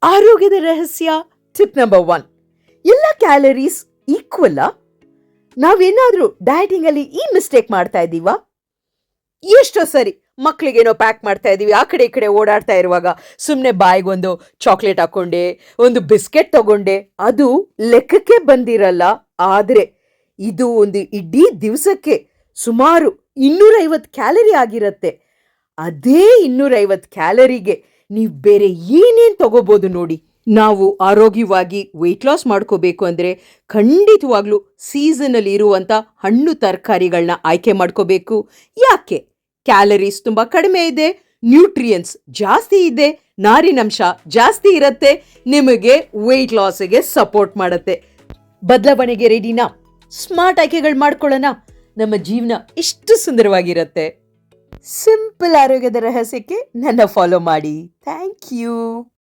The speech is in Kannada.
ಆರೋಗ್ಯದ ರಹಸ್ಯ ಟಿಪ್ ನಂಬರ್ 1. ಎಲ್ಲ ಕ್ಯಾಲರೀಸ್ ಈಕ್ವಲ್ಲ? ನಾವೇನಾದ್ರೂ ಡಯಟಿಂಗ್ ಅಲ್ಲಿ ಈ ಮಿಸ್ಟೇಕ್ ಮಾಡ್ತಾ ಇದ್ದೀವಾ? ಎಷ್ಟೋ ಸರಿ ಮಕ್ಳಿಗೇನೋ ಪ್ಯಾಕ್ ಮಾಡ್ತಾ ಇದೀವಿ, ಆ ಕಡೆ ಈ ಕಡೆ ಓಡಾಡ್ತಾ ಇರುವಾಗ ಸುಮ್ಮನೆ ಬಾಯಿಗೊಂದು ಚಾಕ್ಲೇಟ್ ಹಾಕೊಂಡೆ, ಒಂದು ಬಿಸ್ಕೆಟ್ ತಗೊಂಡೆ, ಅದು ಲೆಕ್ಕಕ್ಕೆ ಬಂದಿರಲ್ಲ. ಆದ್ರೆ ಇದು ಒಂದು ಇಡೀ ದಿವಸಕ್ಕೆ ಸುಮಾರು 250 ಕ್ಯಾಲರಿ ಆಗಿರತ್ತೆ. ಅದೇ 250 ಕ್ಯಾಲರಿಗೆ ನೀವು ಬೇರೆ ಏನೇನ್ ತಗೋಬಹುದು ನೋಡಿ. ನಾವು ಆರೋಗ್ಯವಾಗಿ ವೆಯ್ಟ್ ಲಾಸ್ ಮಾಡ್ಕೋಬೇಕು ಅಂದ್ರೆ ಖಂಡಿತವಾಗ್ಲೂ ಸೀಸನಲ್ಲಿ ಇರುವಂತ ಹಣ್ಣು ತರಕಾರಿಗಳನ್ನ ಆಯ್ಕೆ ಮಾಡ್ಕೋಬೇಕು. ಯಾಕೆ? ಕ್ಯಾಲರೀಸ್ ತುಂಬಾ ಕಡಿಮೆ ಇದೆ, ನ್ಯೂಟ್ರಿಯನ್ಸ್ ಜಾಸ್ತಿ ಇದೆ, ನಾರಿನಂಶ ಜಾಸ್ತಿ ಇರತ್ತೆ, ನಿಮಗೆ ವೆಯ್ಟ್ ಲಾಸ್ಗೆ ಸಪೋರ್ಟ್ ಮಾಡತ್ತೆ. ಬದಲಾವಣೆಗೆ ರೆಡಿನಾ? ಸ್ಮಾರ್ಟ್ ಆಯ್ಕೆಗಳು ಮಾಡ್ಕೊಳ್ಳೋಣ. ನಮ್ಮ ಜೀವನ ಎಷ್ಟು ಸುಂದರವಾಗಿರತ್ತೆ. ಸಿಂಪಲ್ ಆರೋಗ್ಯದ ರಹಸ್ಯಕ್ಕೆ ನನ್ನ ಫಾಲೋ ಮಾಡಿ. Thank you.